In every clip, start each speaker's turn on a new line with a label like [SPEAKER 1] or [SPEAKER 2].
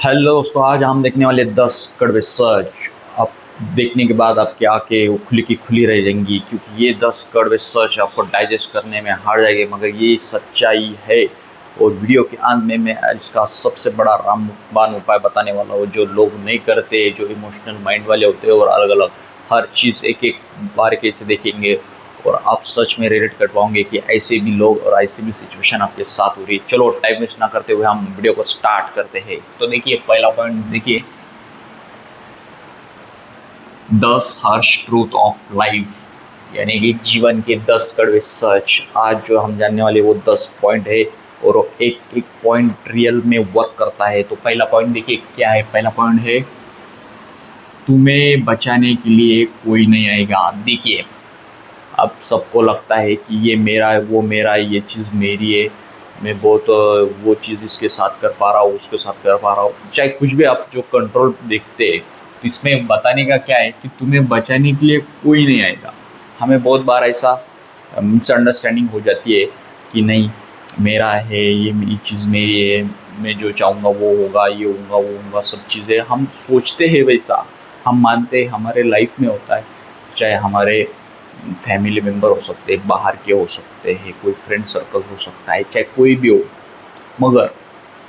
[SPEAKER 1] Hello दोस्तों, आज हम देखने वाले 10 कड़वे सच। आप देखने के बाद आपकी आंखें खुली की खुली रह जाएंगी, क्योंकि ये 10 कड़वे सच आपको डाइजेस्ट करने में हार जाएंगे, मगर ये सच्चाई है। और वीडियो के अंत में मैं इसका सबसे बड़ा रामबाण उपाय बताने वाला हूँ, जो लोग नहीं करते, जो इमोशनल माइंड वाले होते हैं और अलग अलग हर चीज़ एक एक बार कैसे देखेंगे और आप सच में रिलेट कर पाओगे कि ऐसे भी लोग और ऐसी भी सिचुएशन आपके साथ हो रही है। चलो टाइम वेस्ट ना करते हुए हम वीडियो को स्टार्ट करते हैं। तो देखिए, पहला पॉइंट देखिए, 10 हार्श ट्रूथ ऑफ लाइफ, यानी कि जीवन के 10 कड़वे सच। आज जो हम जानने वाले वो 10 पॉइंट है और एक एक पॉइंट रियल में वर्क करता है। तो पहला पॉइंट देखिए क्या है। पहला पॉइंट है, तुम्हें बचाने के लिए कोई नहीं आएगा। देखिए, अब सबको लगता है कि ये मेरा है, वो मेरा है, ये चीज़ मेरी है, मैं बहुत वो चीज़ इसके साथ कर पा रहा हूँ, उसके साथ कर पा रहा हूँ, चाहे कुछ भी आप जो कंट्रोल देखते हैं। तो इसमें बताने का क्या है कि तुम्हें बचाने के लिए कोई नहीं आएगा। हमें बहुत बार ऐसा मिसअंडरस्टैंडिंग हो जाती है कि नहीं, मेरा है, ये चीज़ मेरी है, मैं जो चाहूँगा वो होगा, ये होगा वो होगा, सब चीज़ें हम सोचते हैं वैसा, हम मानते हैं हमारे लाइफ में होता है। चाहे हमारे फैमिली मेम्बर हो सकते हैं, बाहर के हो सकते हैं, कोई फ्रेंड सर्कल हो सकता है, चाहे कोई भी हो, मगर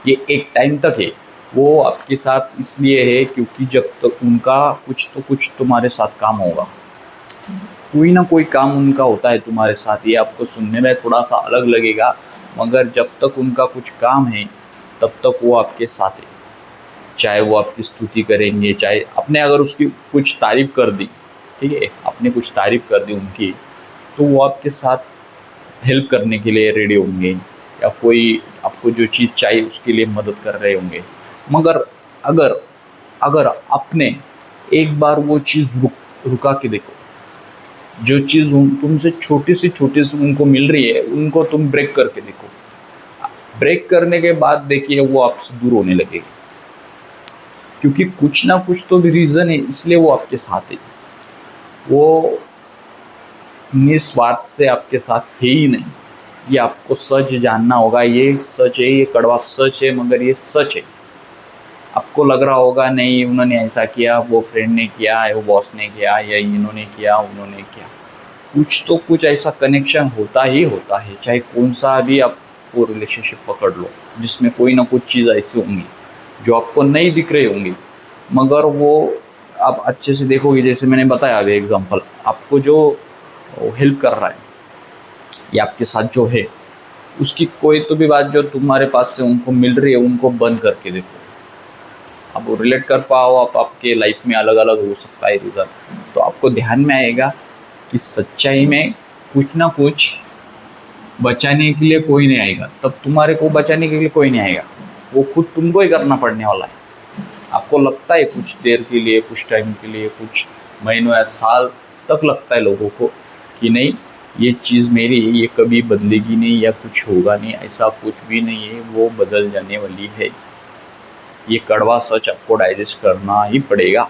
[SPEAKER 1] ये एक टाइम तक है। वो आपके साथ इसलिए है क्योंकि जब तक उनका कुछ तो कुछ तुम्हारे साथ काम होगा, कोई ना कोई काम उनका होता है तुम्हारे साथ। ये आपको सुनने में थोड़ा सा अलग लगेगा, मगर जब तक उनका कुछ काम है तब तक वो आपके साथ है। चाहे वो आपकी स्तुति करेंगे, चाहे आपने अगर उसकी कुछ तारीफ़ कर दी, ठीक है, आपने कुछ तारीफ़ कर दी उनकी, तो वो आपके साथ हेल्प करने के लिए रेडी होंगे, या कोई आपको जो चीज़ चाहिए उसके लिए मदद कर रहे होंगे। मगर अगर अगर आपने एक बार वो चीज़ रुका के देखो, जो चीज़ तुमसे छोटी सी उनको मिल रही है, उनको तुम ब्रेक करके देखो। ब्रेक करने के बाद देखिए वो आपसे दूर होने लगेगी, क्योंकि कुछ ना कुछ तो भी रीज़न है, इसलिए वो आपके साथ है। वो निस्वार्थ से आपके साथ है ही नहीं। ये आपको सच जानना होगा। ये सच है, ये कड़वा सच है, मगर ये सच है। आपको लग रहा होगा नहीं, उन्होंने ऐसा किया, वो फ्रेंड ने किया, वो बॉस ने किया, या इन्होंने किया, उन्होंने किया, कुछ तो कुछ ऐसा कनेक्शन होता ही होता है। चाहे कौन सा भी आप वो रिलेशनशिप पकड़ लो, जिसमें कोई ना कुछ चीज़ ऐसी होंगी जो आपको नहीं दिख रही होंगी, मगर वो आप अच्छे से देखोगे। जैसे मैंने बताया अभी एग्जांपल, आपको जो हेल्प कर रहा है या आपके साथ जो है, उसकी कोई तो भी बात जो तुम्हारे पास से उनको मिल रही है, उनको बंद करके देखो। आप वो रिलेट कर पाओ, आप आपके लाइफ में अलग अलग हो सकता है रीज़न, तो आपको ध्यान में आएगा कि सच्चाई में कुछ ना कुछ बचाने के लिए कोई नहीं आएगा। तब तुम्हारे को बचाने के लिए कोई नहीं आएगा, वो खुद तुमको ही करना पड़ने वाला है। आपको लगता है कुछ देर के लिए, कुछ टाइम के लिए, कुछ महीनों या साल तक लगता है लोगों को कि नहीं, ये चीज़ मेरी, ये कभी बदलेगी नहीं या कुछ होगा नहीं, ऐसा कुछ भी नहीं है, वो बदल जाने वाली है। ये कड़वा सच आपको डाइजेस्ट करना ही पड़ेगा।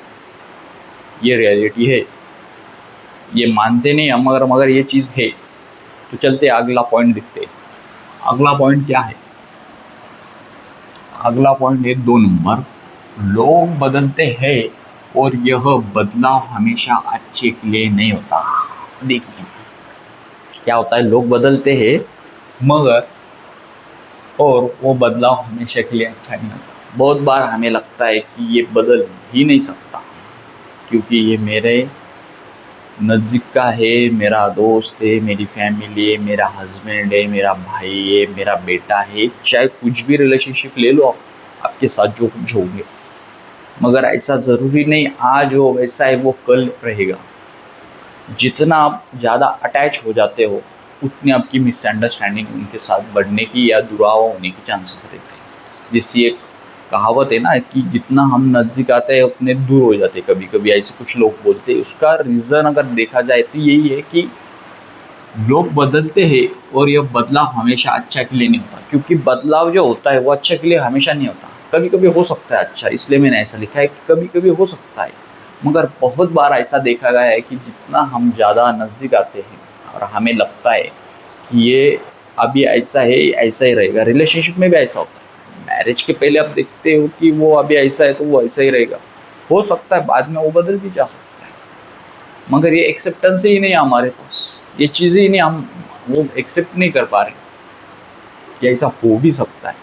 [SPEAKER 1] ये रियलिटी है, ये मानते नहीं हम, मगर ये चीज़ है। तो चलते अगला पॉइंट देखते। अगला पॉइंट क्या है? अगला पॉइंट है 2 नंबर, लोग बदलते हैं और यह बदलाव हमेशा अच्छे के लिए नहीं होता। देखिए क्या होता है, लोग बदलते हैं मगर और वो बदलाव हमेशा के लिए अच्छा नहीं होता। बहुत बार हमें लगता है कि ये बदल ही नहीं सकता, क्योंकि ये मेरे नज़दीक का है, मेरा दोस्त है, मेरी फैमिली है, मेरा हस्बैंड है, मेरा भाई है, मेरा बेटा है, चाहे कुछ भी रिलेशनशिप ले लो आपके साथ जो कुछ होंगे, मगर ऐसा ज़रूरी नहीं आज हो वैसा है वो कल रहेगा। जितना आप ज़्यादा अटैच हो जाते हो, उतनी आपकी मिसअंडरस्टैंडिंग उनके साथ बढ़ने की या दुरावा होने के चांसेस रहते हैं। जैसी एक कहावत है ना कि जितना हम नज़दीक आते हैं उतने दूर हो जाते हैं, कभी कभी ऐसे कुछ लोग बोलते हैं। उसका रीज़न अगर देखा जाए तो यही है कि लोग बदलते हैं और यह बदलाव हमेशा अच्छा के लिए नहीं होता, क्योंकि बदलाव जो होता है वो अच्छा के लिए हमेशा नहीं होता। कभी कभी हो सकता है अच्छा, इसलिए मैंने ऐसा लिखा है कि कभी कभी हो सकता है, मगर बहुत बार ऐसा देखा गया है कि जितना हम ज़्यादा नज़दीक आते हैं और हमें लगता है कि ये अभी ऐसा है, ऐसा ही रहेगा। रिलेशनशिप में भी ऐसा होता है, मैरिज के पहले आप देखते हो कि वो अभी ऐसा है तो वो ऐसा ही रहेगा, हो सकता है बाद में वो बदल भी जा सकता है, मगर ये एक्सेप्टेंस ही नहीं है हमारे पास, ये चीज़ें ही नहीं, हम वो एक्सेप्ट नहीं कर पा रहे कि ऐसा हो भी सकता है।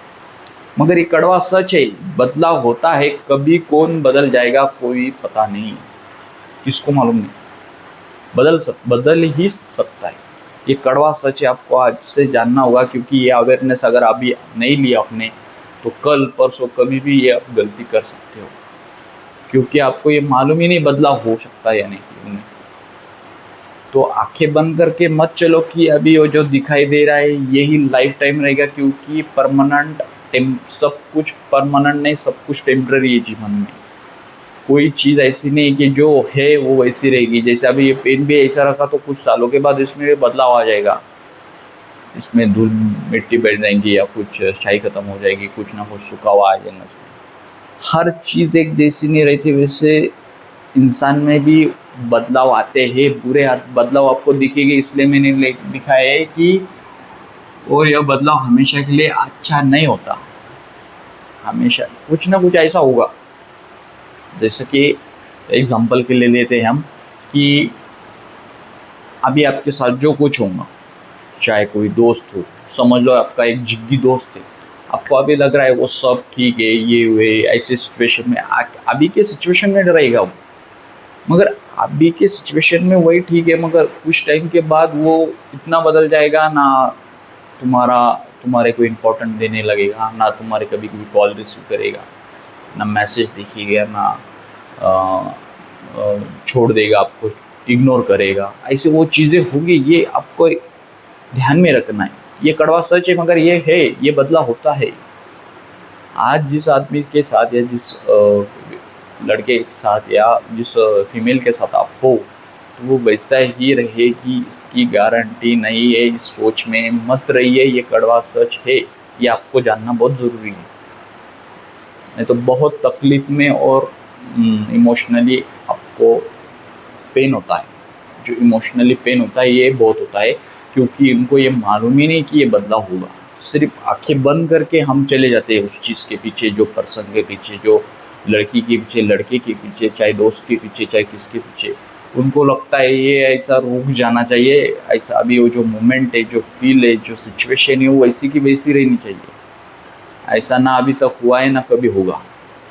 [SPEAKER 1] मगर ये कड़वा सच है, बदलाव होता है, कभी कौन बदल जाएगा कोई पता नहीं, किसको मालूम नहीं, बदल ही सकता है। ये कड़वा सच है, आपको आज से जानना होगा, क्योंकि ये अवेयरनेस अगर अभी नहीं लिया आपने तो कल परसों कभी भी ये आप गलती कर सकते हो, क्योंकि आपको ये मालूम ही नहीं बदलाव हो सकता है या नहीं। तो आंखें बंद करके मत चलो कि अभी वो जो दिखाई दे रहा है यही लाइफ टाइम रहेगा, क्योंकि सब कुछ परमानेंट नहीं, सब कुछ टेम्पररी है जीवन में। कोई चीज़ ऐसी नहीं कि जो है वो वैसी रहेगी। जैसे अभी ये पेन भी ऐसा रखा तो कुछ सालों के बाद इसमें बदलाव आ जाएगा, इसमें धूल मिट्टी बैठ जाएंगी या कुछ शाई खत्म हो जाएगी, कुछ ना कुछ सूखा हुआ आ जाएगा। हर चीज़ एक जैसी नहीं रहती, वैसे इंसान में भी बदलाव आते हैं, बुरे बदलाव आपको दिखेंगे, इसलिए मैंने दिखाया है कि और यह बदलाव हमेशा के लिए अच्छा नहीं होता, हमेशा कुछ ना कुछ ऐसा होगा। जैसे कि एग्जांपल के लिए लेते हैं हम कि अभी आपके साथ जो कुछ होगा, चाहे कोई दोस्त हो, समझ लो आपका एक जिद्दी दोस्त है, आपको अभी लग रहा है वो सब ठीक है, ये हुए ऐसे सिचुएशन में अभी के सिचुएशन में रहेगा वो, मगर अभी के सिचुएशन में वही ठीक है, मगर कुछ टाइम के बाद वो इतना बदल जाएगा ना, तुम्हारे को इम्पोर्टेंट देने लगेगा, ना तुम्हारे कभी कभी कॉल रिसीव करेगा, ना मैसेज दिखेगा, ना छोड़ देगा आपको, इग्नोर करेगा, ऐसे वो चीज़ें होगी। ये आपको ध्यान में रखना है, ये कड़वा सच है, मगर ये है, ये बदला होता है। आज जिस आदमी के साथ या जिस लड़के के साथ या जिस फीमेल के साथ आप हो, तो वो वैसा ही रहेगी, इसकी गारंटी नहीं है। इस सोच में मत रहिए, ये कड़वा सच है, ये आपको जानना बहुत ज़रूरी है। नहीं तो बहुत तकलीफ़ में और इमोशनली आपको पेन होता है। जो इमोशनली पेन होता है ये बहुत होता है, क्योंकि उनको ये मालूम ही नहीं कि ये बदलाव होगा। सिर्फ आंखें बंद करके हम चले जाते हैं उस चीज़ के पीछे, जो पर्सन के पीछे, जो लड़की के पीछे, लड़के के पीछे, चाहे दोस्त के पीछे, चाहे किसके पीछे। उनको लगता है ये ऐसा रुक जाना चाहिए, ऐसा अभी वो जो मोमेंट है, जो फील है, जो सिचुएशन है, वो वैसी की वैसी रहनी चाहिए। ऐसा ना अभी तक हुआ है ना कभी होगा।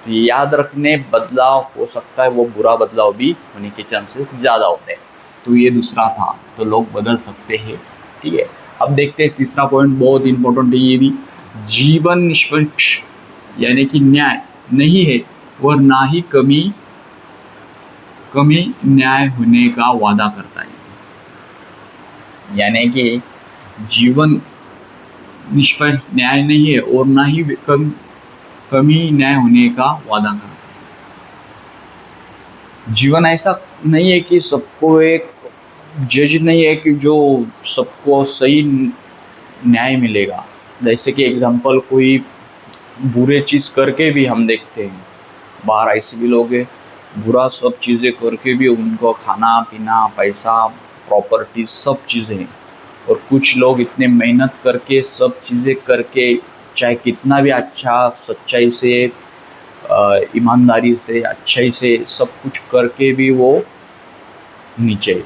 [SPEAKER 1] तो याद रखने, बदलाव हो सकता है, वो बुरा बदलाव भी होने के चांसेस ज़्यादा होते हैं। तो ये दूसरा था, तो लोग बदल सकते हैं, ठीक है। अब देखते हैं तीसरा पॉइंट, बहुत इंपॉर्टेंट है ये भी। जीवन निष्पक्ष यानी कि न्याय नहीं है और ना ही कमी न्याय होने का वादा करता है। यानी कि जीवन निष्पक्ष न्याय नहीं है और ना ही कमी न्याय होने का वादा करता है। जीवन ऐसा नहीं है कि सबको एक जज नहीं है कि जो सबको सही न्याय मिलेगा। जैसे कि एग्जांपल, कोई बुरे चीज़ करके भी हम देखते हैं, बाहर ऐसे भी लोग हैं, बुरा सब चीज़ें करके भी उनको खाना पीना, पैसा, प्रॉपर्टी सब चीज़ें हैं। और कुछ लोग इतने मेहनत करके, सब चीज़ें करके, चाहे कितना भी अच्छा सच्चाई से, ईमानदारी से, अच्छाई से सब कुछ करके भी वो नीचे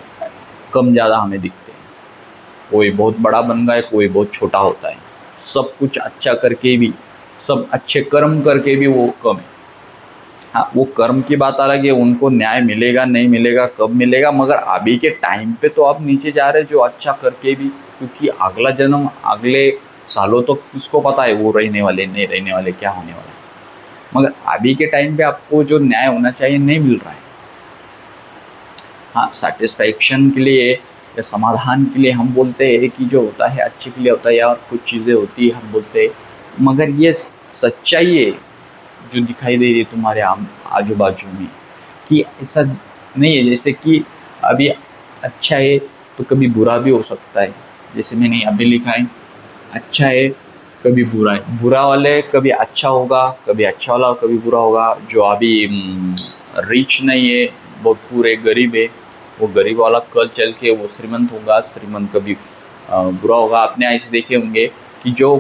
[SPEAKER 1] कम ज़्यादा हमें दिखते हैं। कोई बहुत बड़ा बन गया है, कोई बहुत छोटा होता है। सब कुछ अच्छा करके भी, सब अच्छे कर्म करके भी वो कम है। हाँ, वो कर्म की बात अलग है, उनको न्याय मिलेगा नहीं मिलेगा, कब मिलेगा, मगर अभी के टाइम पे तो आप नीचे जा रहे जो अच्छा करके भी, क्योंकि अगला जन्म, अगले सालों तो किसको पता है वो रहने वाले नहीं रहने वाले, क्या होने वाला है। मगर अभी के टाइम पे आपको जो न्याय होना चाहिए नहीं मिल रहा है। हाँ, सेटिस्फैक्शन के लिए या समाधान के लिए हम बोलते हैं कि जो होता है अच्छे के लिए होता है, या कुछ चीज़ें होती है हम बोलते हैं, मगर ये सच्चाई है जो दिखाई दे रही है तुम्हारे आजू बाजू में, कि ऐसा नहीं है। जैसे कि अभी अच्छा है तो कभी बुरा भी हो सकता है। जैसे मैंने अभी लिखा है, अच्छा है कभी बुरा है, बुरा वाले कभी अच्छा होगा, कभी अच्छा वाला कभी बुरा होगा। जो अभी रिच नहीं है, बहुत पूरे गरीब है, वो गरीब वाला कल चल के वो श्रीमंत होगा, श्रीमंत कभी बुरा होगा। आपने ऐसे देखे होंगे कि जो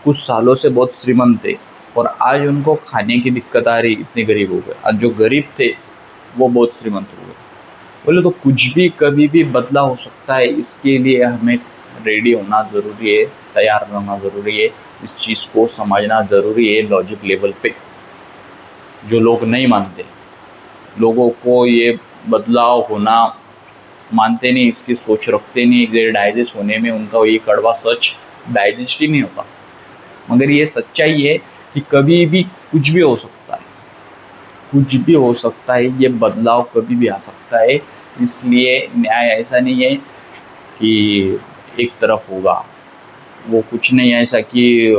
[SPEAKER 1] कुछ सालों से बहुत श्रीमंत थे, और आज उनको खाने की दिक्कत आ रही, इतने गरीब हो गए। आज जो गरीब थे वो बहुत श्रीमंत हो गए। बोले तो कुछ भी कभी भी बदलाव हो सकता है, इसके लिए हमें रेडी होना ज़रूरी है, तैयार रहना ज़रूरी है, इस चीज़ को समझना ज़रूरी है लॉजिक लेवल पे। जो लोग नहीं मानते, लोगों को ये बदलाव होना मानते नहीं, इसकी सोच रखते नहीं, ये डाइजेस्ट होने में उनका ये कड़वा सच डाइजेस्ट ही नहीं होता। मगर ये सच्चाई है कि कभी भी कुछ भी हो सकता है, कुछ भी हो सकता है, ये बदलाव कभी भी आ सकता है। इसलिए न्याय ऐसा नहीं है कि एक तरफ होगा, वो कुछ नहीं है ऐसा कि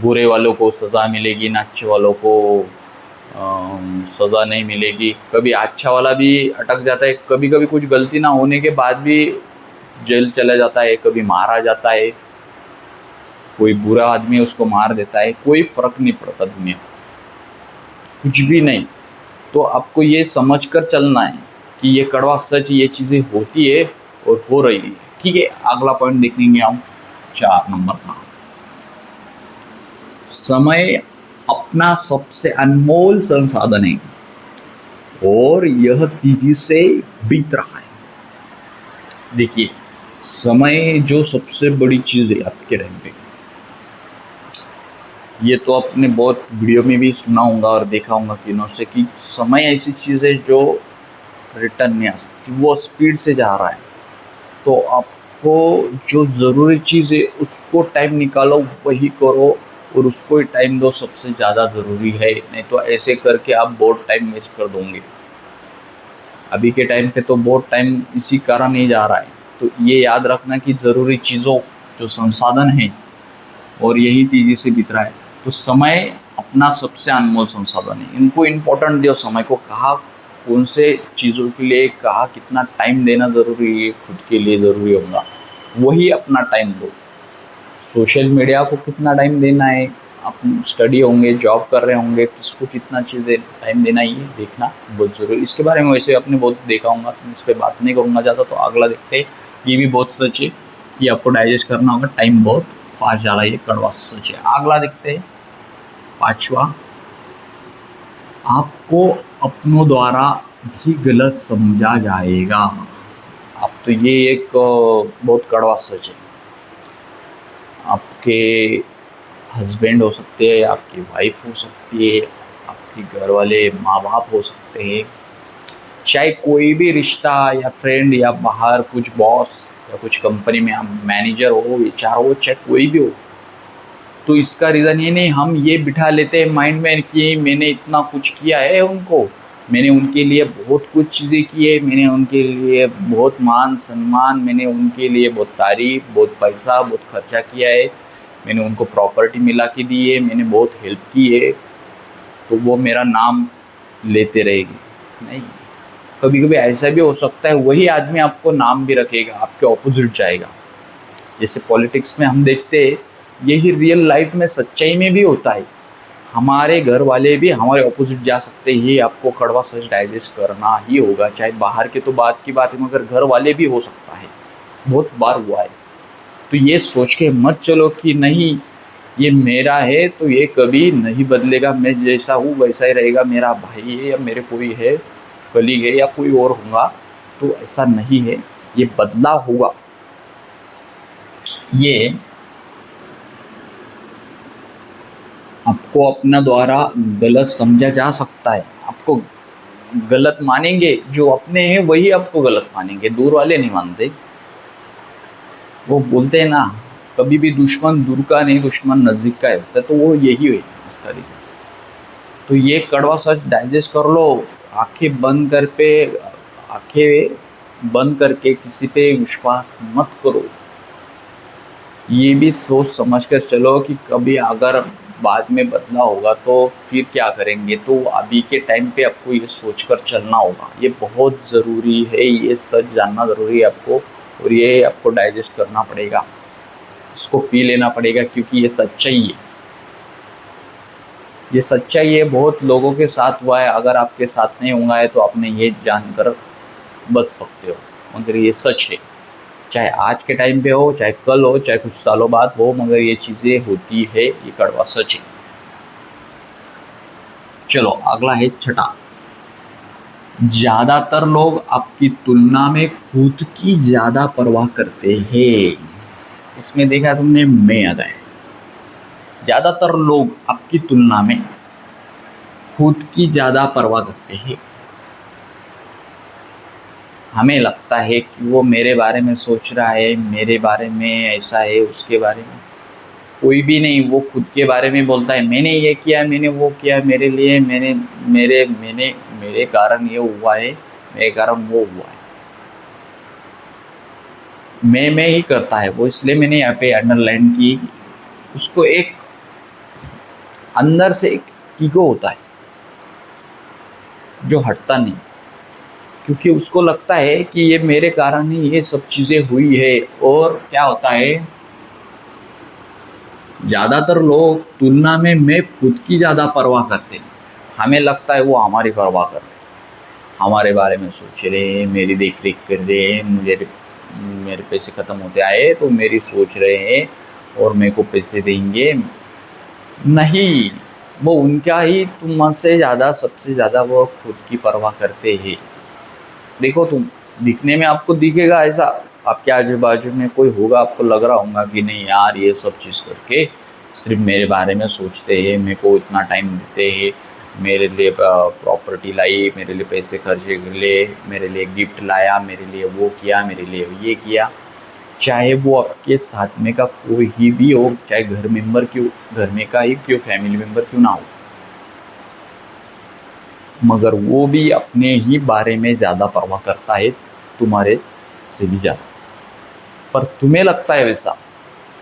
[SPEAKER 1] बुरे वालों को सज़ा मिलेगी ना अच्छे वालों को सज़ा नहीं मिलेगी। कभी अच्छा वाला भी अटक जाता है, कभी कभी कुछ गलती ना होने के बाद भी जेल चला जाता है, कभी मारा जाता है, कोई बुरा आदमी उसको मार देता है, कोई फ़र्क नहीं पड़ता दुनिया में, कुछ भी नहीं। तो आपको ये समझ कर चलना है कि ये कड़वा सच, ये चीज़ें होती है और हो रही है। ठीक है, अगला पॉइंट देखेंगे हम 4 नंबर का। समय अपना सबसे अनमोल संसाधन है और यह तेजी से बीत रहा है। देखिए, समय जो सबसे बड़ी चीज़ है आपके टाइम पे, ये तो आपने बहुत वीडियो में भी सुना होगा और देखा होगा किनों से कि समय ऐसी चीज़ है जो रिटर्न नहीं आ सकती, वो स्पीड से जा रहा है। तो आपको जो ज़रूरी चीज़ है उसको टाइम निकालो, वही करो और उसको ही टाइम दो, सबसे ज़्यादा ज़रूरी है। नहीं तो ऐसे करके आप बहुत टाइम वेस्ट कर दोगे। अभी के टाइम पे तो बहुत टाइम इसी कारण ही जा रहा है। तो ये याद रखना कि ज़रूरी चीज़ों जो संसाधन हैं और यही तेज़ी से बीत रहा है। तो समय अपना सबसे अनमोल संसाधन है, इनको इम्पोर्टेंट दो। समय को कहाँ कौन से चीज़ों के लिए कहाँ कितना टाइम देना ज़रूरी है, खुद के लिए ज़रूरी होगा, वही अपना टाइम दो। सोशल मीडिया को कितना टाइम देना है, आप स्टडी होंगे, जॉब कर रहे होंगे, किसको कितना चीज़ें टाइम देना, ये देखना बहुत ज़रूरी। इसके बारे में वैसे आपने बहुत देखा होगा, तो इस पर बात नहीं करूँगा ज़्यादा। तो अगला देखते हैं, ये भी बहुत सच है कि आपको डाइजेस्ट करना होगा, टाइम बहुत फास्ट जा रहा है, ये कड़वा सच है। अगला देखते हैं 5वां, आपको अपनों द्वारा भी गलत समझा जाएगा। अब तो ये एक बहुत कड़वा सच है। आपके हस्बैंड हो सकते हैं, आपकी वाइफ हो सकती है, आपके घर वाले माँ बाप हो सकते हैं, चाहे कोई भी रिश्ता या फ्रेंड या बाहर कुछ बॉस या कुछ कंपनी में आप मैनेजर हो, एचआर हो, चाहे कोई भी हो। तो इसका रीज़न ये नहीं, हम ये बिठा लेते हैं माइंड में कि मैंने इतना कुछ किया है उनको, मैंने उनके लिए बहुत कुछ चीज़ें की है, मैंने उनके लिए बहुत मान सम्मान, मैंने उनके लिए बहुत तारीफ, बहुत पैसा, बहुत खर्चा किया है, मैंने उनको प्रॉपर्टी मिला के दी है, मैंने बहुत हेल्प की है, तो वो मेरा नाम लेते रहेगी। नहीं, कभी कभी ऐसा भी हो सकता है वही आदमी आपको नाम भी रखेगा, आपके ऑपोजिट जाएगा। जैसे पॉलिटिक्स में हम देखते हैं, यही रियल लाइफ में सच्चाई में भी होता है। हमारे घर वाले भी हमारे ऑपोजिट जा सकते हैं, ये आपको कड़वा सच डाइजेस्ट करना ही होगा। चाहे बाहर के तो बात की बात है, मगर घर वाले भी हो सकता है, बहुत बार हुआ है। तो ये सोच के मत चलो कि नहीं ये मेरा है तो ये कभी नहीं बदलेगा, मैं जैसा हूँ वैसा ही रहेगा, मेरा भाई है या मेरे कोई है कलीग है या कोई और होगा। तो ऐसा नहीं है, ये बदलाव होगा। ये आपको अपना द्वारा गलत समझा जा सकता है, आपको गलत मानेंगे, जो अपने हैं वही आपको गलत मानेंगे, दूर वाले नहीं मानते। वो बोलते हैं ना, कभी भी दुश्मन दूर का नहीं, दुश्मन नज़दीक का होता है। तो वो यही है इसका रीज़न। तो ये कड़वा सच डाइजेस्ट कर लो, आंखें बंद करके किसी पे विश्वास मत करो। ये भी सोच समझ कर चलो कि कभी अगर बाद में बदलाव होगा तो फिर क्या करेंगे। तो अभी के टाइम पे आपको ये सोच कर चलना होगा, ये बहुत ज़रूरी है, ये सच जानना ज़रूरी है आपको, और ये आपको डाइजेस्ट करना पड़ेगा, इसको पी लेना पड़ेगा, क्योंकि ये सच्चाई है। ये सच्चाई है, बहुत लोगों के साथ हुआ है। अगर आपके साथ नहीं हुआ है तो आपने ये जानकर बच सकते हो, मगर ये सच है। चाहे आज के टाइम पे हो, चाहे कल हो, चाहे कुछ सालों बाद हो, मगर ये चीज़ें होती है, ये कड़वा सच है। चलो अगला है छठा। ज़्यादातर लोग आपकी तुलना में खुद की ज़्यादा परवाह करते हैं। इसमें देखा तुमने मैं आ गए। ज़्यादातर लोग आपकी तुलना में खुद की ज़्यादा परवाह करते हैं। हमें लगता है कि वो मेरे बारे में सोच रहा है, मेरे बारे में ऐसा है, उसके बारे में कोई भी नहीं। वो खुद के बारे में बोलता है, मैंने ये किया, मैंने वो किया, मेरे लिए मैंने मेरे मैंने मेरे कारण ये हुआ है, मेरे कारण वो हुआ है। मैं ही करता है वो, इसलिए मैंने यहाँ पे अंडरलाइन की। उसको एक अंदर से एक ईगो होता है जो हटता नहीं, क्योंकि उसको लगता है कि ये मेरे कारण ही ये सब चीज़ें हुई है। और क्या होता है, ज़्यादातर लोग तुलना में मैं खुद की ज़्यादा परवाह करते हैं। हमें लगता है वो हमारी परवाह कर रहे हैं, हमारे बारे में सोच रहे हैं, मेरी देख रेख कर रहे हैं, मेरे पैसे ख़त्म होते आए तो मेरी सोच रहे हैं और मेरे को पैसे देंगे। नहीं, वो उनका ही तुमसे ज़्यादा, सबसे ज़्यादा वो खुद की परवाह करते हैं। देखो तुम, दिखने में आपको दिखेगा ऐसा, आपके आजू बाजू में कोई होगा, आपको लग रहा होगा कि नहीं यार ये सब चीज़ करके सिर्फ मेरे बारे में सोचते हैं, मेरे को इतना टाइम देते हैं, मेरे लिए प्रॉपर्टी लाई, मेरे लिए पैसे खर्चे कर ले, मेरे लिए गिफ्ट लाया, मेरे लिए वो किया, मेरे लिए ये किया। चाहे वो आपके साथ में का कोई ही भी हो, चाहे घर में का ही क्यों, फैमिली मेम्बर क्यों ना हो, मगर वो भी अपने ही बारे में ज़्यादा परवाह करता है तुम्हारे से भी ज़्यादा। पर तुम्हें लगता है वैसा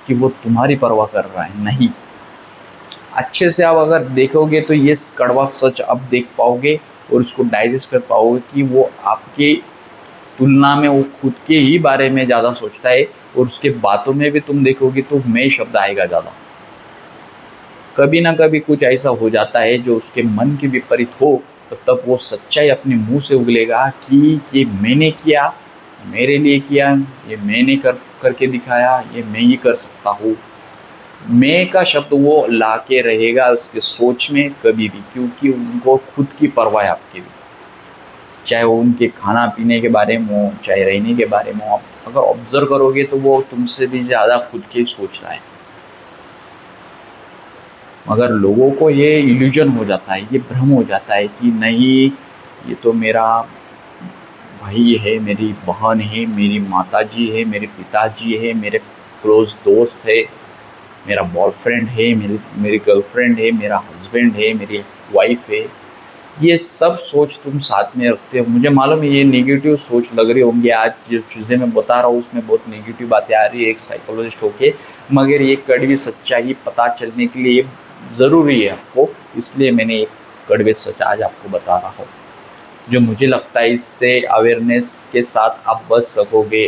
[SPEAKER 1] कि वो तुम्हारी परवाह कर रहा है, नहीं। अच्छे से आप अगर देखोगे तो ये कड़वा सच आप देख पाओगे और उसको डाइजेस्ट कर पाओगे कि वो आपके तुलना में वो खुद के ही बारे में ज़्यादा सोचता है। और उसके बातों में भी तुम देखोगे तो मैं शब्द आएगा ज़्यादा। कभी ना कभी कुछ ऐसा हो जाता है जो उसके मन के विपरीत हो, तो तब वो सच्चाई अपने मुंह से उगलेगा कि ये मैंने किया, मेरे लिए किया, ये मैंने करके दिखाया, ये मैं ही कर सकता हूँ। मैं का शब्द वो ला के रहेगा उसके सोच में कभी भी, क्योंकि उनको खुद की परवाह है आपके भी। चाहे वो उनके खाना पीने के बारे में हो, चाहे रहने के बारे में हो, आप अगर ऑब्जर्व करोगे तो वो तुमसे भी ज़्यादा खुद के ही सोच रहा है। मगर लोगों को ये इल्यूजन हो जाता है, ये भ्रम हो जाता है कि नहीं, ये तो मेरा भाई है, मेरी बहन है, मेरी माताजी है, मेरे पिताजी है, मेरे क्लोज दोस्त है, मेरा बॉयफ्रेंड है, मेरी गर्लफ्रेंड है, मेरा हस्बैंड है, मेरी वाइफ है। ये सब सोच तुम साथ में रखते हो। मुझे मालूम है ये नेगेटिव सोच लग रही होंगी, आज जो चीज़ें मैं बता रहा हूँ उसमें बहुत नेगेटिव बातें आ रही है एक साइकोलॉजिस्ट होके, मगर ये कड़वी सच्चाई पता चलने के लिए ज़रूरी है आपको, इसलिए मैंने एक कड़वे सच आज आपको बता रहा हूँ, जो मुझे लगता है इससे अवेयरनेस के साथ आप बच सकोगे।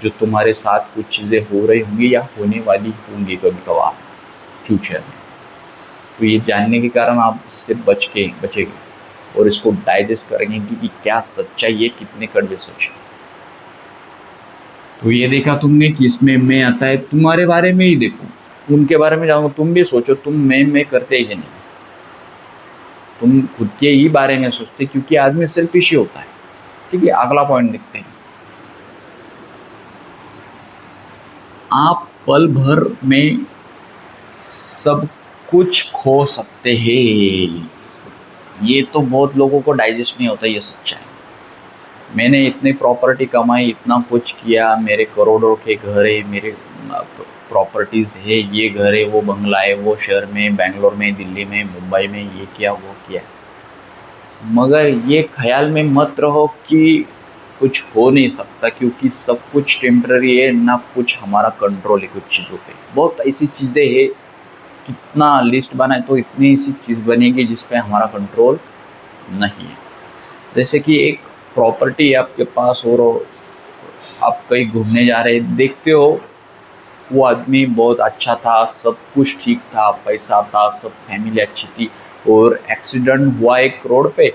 [SPEAKER 1] जो तुम्हारे साथ कुछ चीज़ें हो रही होंगी या होने वाली होंगी कभी कभार फ्यूचर में, तो ये जानने के कारण आप इससे बचेंगे और इसको डाइजेस्ट करेंगे कि क्या सच्चाई है, कितने कड़वे सच। तो ये देखा तुमने कि इसमें मैं आता है, तुम्हारे बारे में ही देखो, उनके बारे में जाओगे, तुम भी सोचो तुम मैं करते ही नहीं, तुम खुद के ही बारे में सोचते, क्योंकि आदमी सेल्फिश ही होता है। ठीक है, अगला पॉइंट देखते हैं। आप पल भर में सब कुछ खो सकते हैं। ये तो बहुत लोगों को डाइजेस्ट नहीं होता ये सच्चाई। मैंने इतनी प्रॉपर्टी कमाई, इतना कुछ किया, मेरे करोड़ों के घर है, मेरे प्रॉपर्टीज़ है, ये घर है, वो बंगला है, वो शहर में, बेंगलोर में, दिल्ली में, मुंबई में, ये किया वो किया, मगर ये ख्याल में मत रहो कि कुछ हो नहीं सकता, क्योंकि सब कुछ टेम्पररी है, ना कुछ हमारा कंट्रोल है कुछ चीज़ों पे। बहुत ऐसी चीज़ें हैं, कितना लिस्ट बनाए तो इतनी ऐसी चीज़ बनेगी जिस पे हमारा कंट्रोल नहीं है। जैसे कि एक प्रॉपर्टी है आपके पास और आप कहीं घूमने जा रहे हैं, देखते हो वो आदमी बहुत अच्छा था, सब कुछ ठीक था, पैसा था, सब फैमिली अच्छी थी, और एक्सीडेंट हुआ एक रोड पे,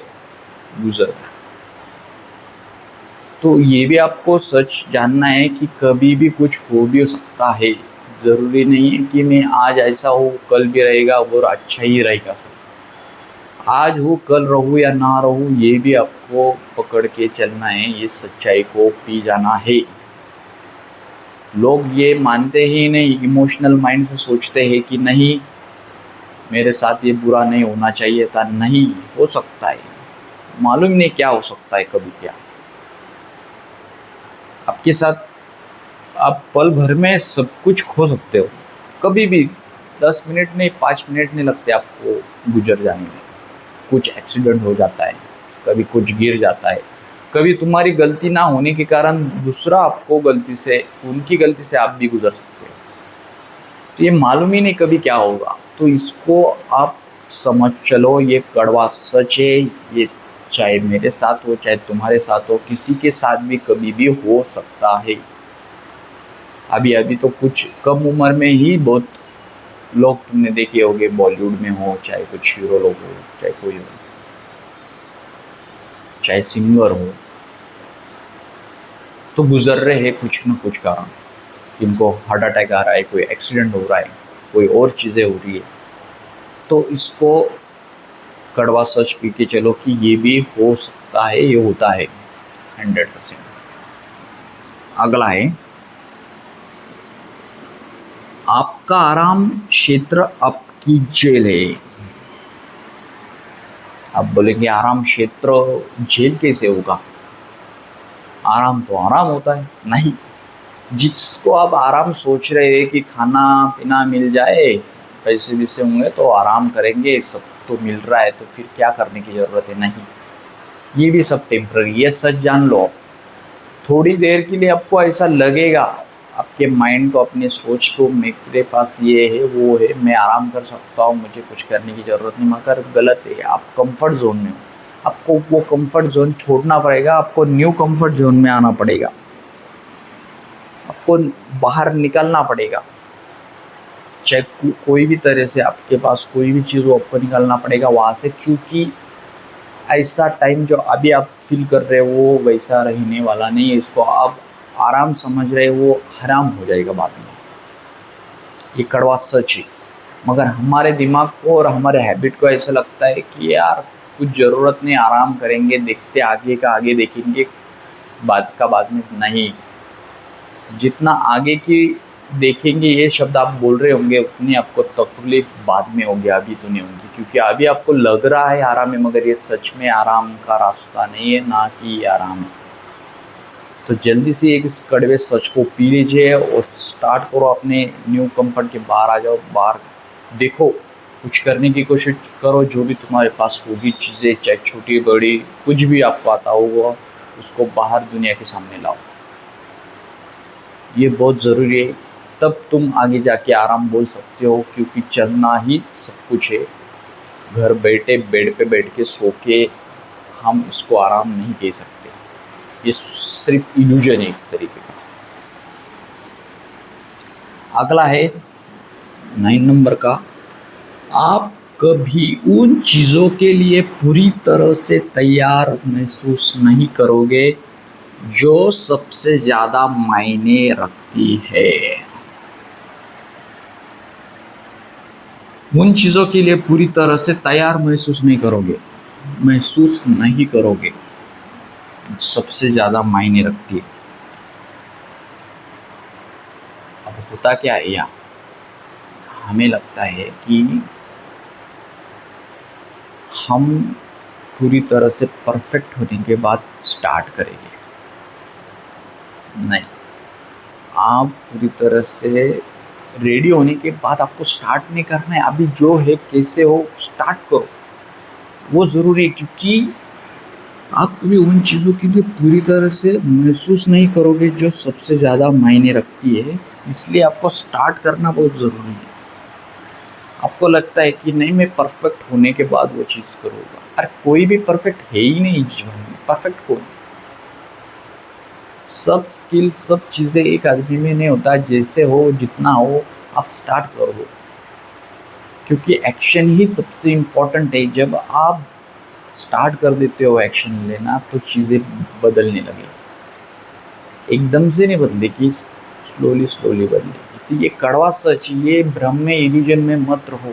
[SPEAKER 1] गुजर गया। तो ये भी आपको सच जानना है कि कभी भी कुछ हो भी सकता है। ज़रूरी नहीं है कि मैं आज ऐसा हो कल भी रहेगा और अच्छा ही रहेगा सब। आज हो कल रहूँ या ना रहूँ, ये भी आपको पकड़ के चलना है, ये सच्चाई को पी जाना है। लोग ये मानते ही नहीं, इमोशनल माइंड से सोचते हैं कि नहीं, मेरे साथ ये बुरा नहीं होना चाहिए था। नहीं हो सकता है, मालूम नहीं क्या हो सकता है, कभी क्या आपके साथ। आप पल भर में सब कुछ खो सकते हो, कभी भी। 10 मिनट नहीं, 5 मिनट नहीं लगते आपको गुजर जाने में। कुछ एक्सीडेंट हो जाता है, कभी कुछ गिर जाता है, कभी तुम्हारी गलती ना होने के कारण दूसरा आपको गलती से, उनकी गलती से आप भी गुजर सकते हो। तो ये मालूम ही नहीं कभी क्या होगा। तो इसको आप समझ चलो, ये कड़वा सच है। ये चाहे मेरे साथ हो, चाहे तुम्हारे साथ हो, किसी के साथ भी कभी भी हो सकता है। अभी अभी तो कुछ कम उम्र में ही बहुत लोग तुमने देखे होंगे, बॉलीवुड में हो, चाहे कुछ हीरो लोग हो, चाहे कोई हो, चाहे सिंगर हो, तो गुजर रहे हैं कुछ न कुछ कारण। किनको हार्ट अटैक आ रहा है, कोई एक्सीडेंट हो रहा है, कोई और चीज़ें हो रही है। तो इसको कड़वा सच पी के चलो कि ये भी हो सकता है, ये होता है 100%। अगला है, आपका आराम क्षेत्र आपकी जेल है। आप बोलेंगे आराम क्षेत्र जेल कैसे होगा? आराम तो आराम होता है। नहीं, जिसको आप आराम सोच रहे हैं कि खाना पीना मिल जाए, पैसे वैसे होंगे तो आराम करेंगे, सब तो मिल रहा है, तो फिर क्या करने की ज़रूरत है? नहीं, ये भी सब टेम्पररी, ये सच जान लो। थोड़ी देर के लिए आपको ऐसा लगेगा, आपके माइंड को, अपने सोच को, मेरे पास ये है वो है, मैं आराम कर सकता हूँ, मुझे कुछ करने की ज़रूरत नहीं। मगर गलत है, आप कंफर्ट जोन में हो। आपको वो कंफर्ट जोन छोड़ना पड़ेगा, आपको न्यू कंफर्ट जोन में आना पड़ेगा, आपको बाहर निकलना पड़ेगा। चाहे कोई भी तरह से आपके पास कोई भी चीज़ हो, आपको निकलना पड़ेगा वहाँ से। क्योंकि ऐसा टाइम जो अभी आप फील कर रहे हो वो वैसा रहने वाला नहीं है। इसको आप आराम समझ रहे हो, वो हराम हो जाएगा बाद में। ये कड़वा सच है। मगर हमारे दिमाग को और हमारे हैबिट को ऐसा लगता है कि यार कुछ ज़रूरत नहीं, आराम करेंगे, देखते आगे का आगे देखेंगे, बाद का बाद में। नहीं, जितना आगे की देखेंगे ये शब्द आप बोल रहे होंगे, उतनी आपको तकलीफ बाद में होगी, अभी तो नहीं होगी। क्योंकि अभी आपको लग रहा है आराम है, मगर ये सच में आराम का रास्ता नहीं है, ना कि ये आराम है। तो जल्दी से एक इस कड़वे सच को पी लीजिए और स्टार्ट करो अपने न्यू कंफर्ट के। बाहर आ जाओ, बाहर देखो, कुछ करने की कोशिश करो। जो भी तुम्हारे पास होगी चीज़ें, चाहे छोटी बड़ी, कुछ भी आपको आता होगा, उसको बाहर दुनिया के सामने लाओ। ये बहुत ज़रूरी है, तब तुम आगे जाके आराम बोल सकते हो। क्योंकि चलना ही सब कुछ है। घर बैठे बेड पे बैठ के सो के हम इसको आराम नहीं कह सकते। ये सिर्फ इल्यूजन है एक तरीके का। अगला है 9 नंबर का, आप कभी उन चीज़ों के लिए पूरी तरह से तैयार महसूस नहीं करोगे जो सबसे ज़्यादा मायने रखती है। उन चीज़ों के लिए पूरी तरह से तैयार महसूस नहीं करोगे, सबसे ज़्यादा मायने रखती है। अब होता क्या है, या हमें लगता है कि हम पूरी तरह से परफेक्ट होने के बाद स्टार्ट करेंगे। नहीं, आप पूरी तरह से रेडी होने के बाद आपको स्टार्ट नहीं करना है। अभी जो है कैसे हो स्टार्ट करो, वो ज़रूरी है। क्योंकि आप कभी उन चीज़ों के लिए पूरी तरह से महसूस नहीं करोगे जो सबसे ज़्यादा मायने रखती है। इसलिए आपको स्टार्ट करना बहुत ज़रूरी है। आपको लगता है कि नहीं, मैं परफेक्ट होने के बाद वो चीज़ करूँगा। अरे कोई भी परफेक्ट है ही नहीं जीवन में, परफेक्ट कौन? सब स्किल, सब चीज़ें एक आदमी में नहीं होता। जैसे हो, जितना हो, आप स्टार्ट करो। क्योंकि एक्शन ही सबसे इम्पोर्टेंट है। जब आप स्टार्ट कर देते हो एक्शन लेना, तो चीज़ें बदलने लगे। एकदम से नहीं बदलेगी, स्लोली बदलेगी। तो ये कड़वा सच, ये भ्रम में, इल्यूजन में मत रहो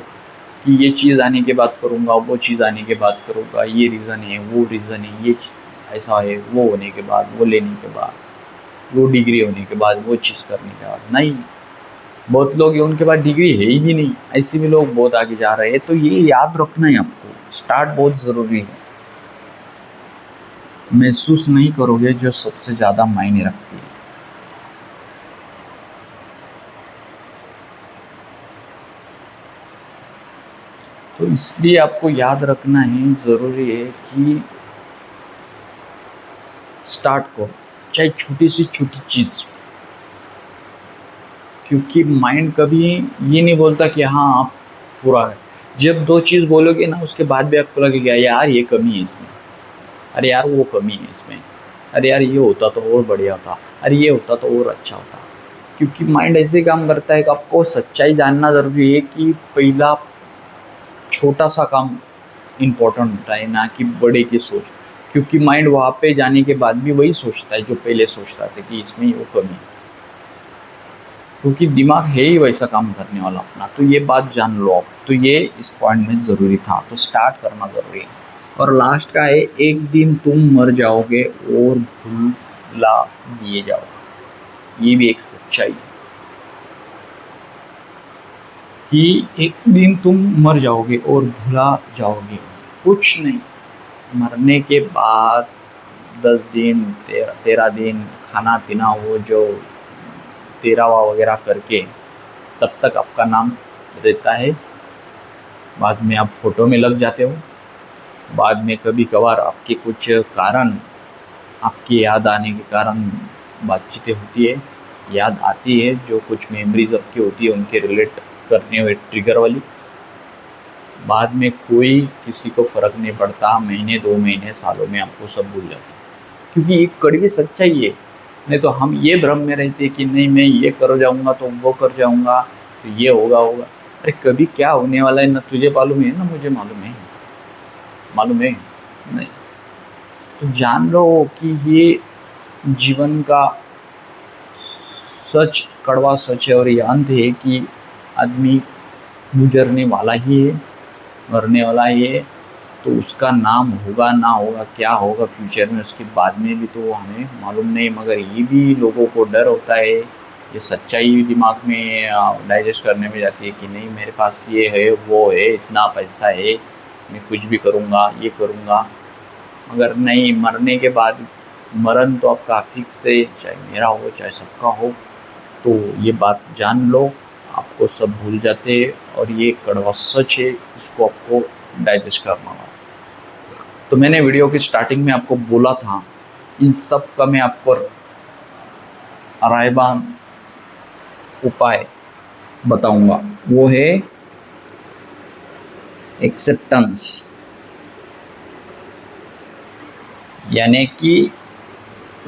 [SPEAKER 1] कि कि ये चीज़ आने के बाद करूँगा, वो चीज़ आने के बाद करूँगा, ये रीज़न है, वो रीज़न है, ये ऐसा है, वो होने के बाद, वो लेने के बाद, वो डिग्री होने के बाद, वो चीज़ करने के बाद। नहीं, बहुत लोग हैं उनके पास डिग्री है ही भी नहीं, ऐसे भी लोग बहुत आगे जा रहे हैं। तो ये याद रखना है आपको, स्टार्ट बहुत ज़रूरी है। महसूस नहीं करोगे जो सबसे ज़्यादा मायने रखती है। तो इसलिए आपको याद रखना है, ज़रूरी है कि स्टार्ट करो, चाहे छोटी से छोटी चीज़, क्योंकि माइंड कभी ये नहीं बोलता कि हाँ आप पूरा है। जब दो चीज़ बोलोगे ना, उसके बाद भी आपको लगेगा यार ये कमी है इसमें, अरे यार वो कमी है इसमें, अरे यार ये होता तो और बढ़िया होता, अरे ये होता तो और अच्छा होता। क्योंकि माइंड ऐसे काम करता है कि आपको सच्चाई जानना ज़रूरी है कि पहला छोटा सा काम इम्पोर्टेंट होता है, ना कि बड़े की सोच। क्योंकि माइंड वहाँ पे जाने के बाद भी वही सोचता है जो पहले सोचता था कि इसमें वो कमी है, क्योंकि दिमाग है ही वैसा काम करने वाला अपना। तो ये बात जान लो आप। तो ये इस पॉइंट में ज़रूरी था, तो स्टार्ट करना ज़रूरी है। और लास्ट का है, एक दिन तुम मर जाओगे और भूला दिए जाओगे। ये भी एक सच्चाई है कि एक दिन तुम मर जाओगे और भूला जाओगे। कुछ नहीं, मरने के बाद 10 दिन 13 दिन खाना पीना हो जो तेरावा वगैरह करके तब तक आपका नाम रहता है। बाद में आप फ़ोटो में लग जाते हो। बाद में कभी कभार आपके कुछ कारण, आपकी याद आने के कारण बातचीतें होती है, याद आती है, जो कुछ मेमोरीज आपकी होती है उनके रिलेट करने हुए ट्रिगर वाली। बाद में कोई किसी को फ़र्क नहीं पड़ता, महीने 2 महीने सालों में आपको सब भूल जाते हैं। क्योंकि एक कड़वी सच्चाई है। नहीं तो हम ये भ्रम में रहते कि नहीं मैं ये कर जाऊँगा तो वो कर जाऊँगा तो ये होगा। अरे कभी क्या होने वाला है ना तुझे मालूम है ना मुझे मालूम है नहीं। तो जान लो कि ये जीवन का सच, कड़वा सच है। और ये अंत है कि आदमी गुजरने वाला ही है, मरने वाला ही है। तो उसका नाम होगा ना होगा, क्या होगा फ्यूचर में, उसके बाद में भी तो हमें मालूम नहीं। मगर ये भी लोगों को डर होता है, ये सच्चाई दिमाग में डाइजेस्ट करने में जाती है कि नहीं मेरे पास ये है, वो है, इतना पैसा है, मैं कुछ भी करूँगा, ये करूँगा। मगर नहीं, मरने के बाद मरण तो आपका फिक्स है, चाहे मेरा हो चाहे सबका हो। तो ये बात जान लो, आपको सब भूल जाते हैं और ये कड़वा सच है, इसको आपको डाइजेस्ट करना होगा। तो मैंने वीडियो की स्टार्टिंग में आपको बोला था, इन सब का मैं आपको रायबान उपाय बताऊंगा। वो है एक्सेप्टेंस, यानी कि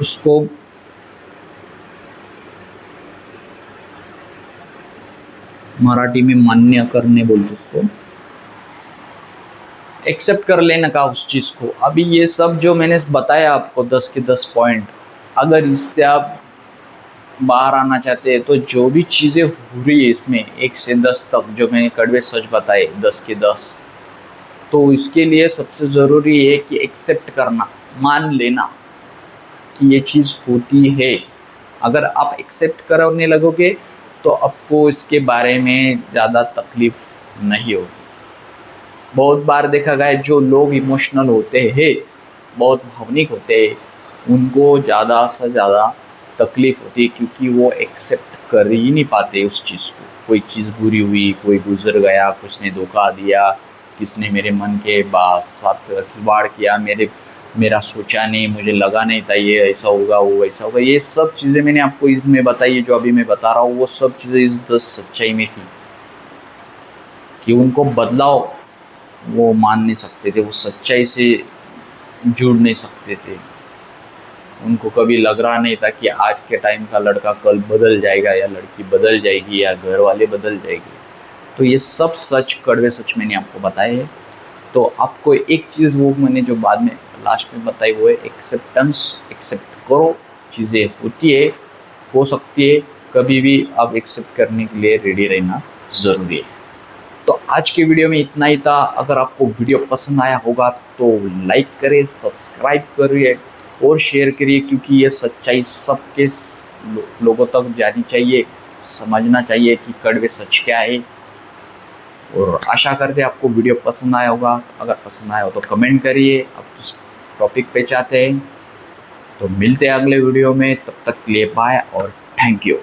[SPEAKER 1] उसको मराठी में मान्य करने बोलते, उसको एक्सेप्ट कर लेना का उस चीज़ को। अभी ये सब जो मैंने बताया आपको 10 के 10 पॉइंट, अगर इससे आप बाहर आना चाहते हैं तो जो भी चीज़ें हो रही है इसमें 1 से 10 तक जो मैंने कड़वे सच बताए 10 के 10, तो इसके लिए सबसे ज़रूरी है कि एक्सेप्ट करना, मान लेना कि ये चीज़ होती है। अगर आप एक्सेप्ट करने लगोगे तो आपको इसके बारे में ज़्यादा तकलीफ़ नहीं होगी। बहुत बार देखा गया है जो लोग इमोशनल होते हैं, बहुत भावनिक होते हैं, उनको ज़्यादा से ज़्यादा तकलीफ़ होती है, क्योंकि वो एक्सेप्ट कर ही नहीं पाते उस चीज़ को। कोई चीज़ बुरी हुई, कोई गुजर गया, किसने धोखा दिया, किसने मेरे मन के साथ खिलवाड़ किया, मेरा सोचा नहीं, मुझे लगा नहीं था ये ऐसा होगा, वो वैसा होगा। ये सब चीज़ें मैंने आपको इसमें बताई है, जो अभी मैं बता रहा हूँ वो सब चीज़ें इस 10 सच्चाई में थी कि उनको बदलाव वो मान नहीं सकते थे, वो सच्चाई से जुड़ नहीं सकते थे। उनको कभी लग रहा नहीं था कि आज के टाइम का लड़का कल बदल जाएगा, या लड़की बदल जाएगी, या घर वाले बदल जाएंगे। तो ये सब सच, कड़वे सच मैंने आपको बताए हैं। तो आपको एक चीज़ वो मैंने जो बाद में लास्ट में बताई वो है एक्सेप्टेंस। एक्सेप्ट करो, चीज़ें होती है, हो सकती है, कभी भी आप एक्सेप्ट करने के लिए रेडी रहना ज़रूरी है। तो आज के वीडियो में इतना ही था। अगर आपको वीडियो पसंद आया होगा तो लाइक करिए, सब्सक्राइब करिए और शेयर करिए, क्योंकि ये सच्चाई सबके लोगों तक जानी चाहिए, समझना चाहिए कि कड़वे सच क्या है। और आशा करते आपको वीडियो पसंद आया होगा। अगर पसंद आया हो तो कमेंट करिए आप किस टॉपिक पे चाहते हैं। तो मिलते हैं अगले वीडियो में, तब तक के लिए बाय और थैंक यू।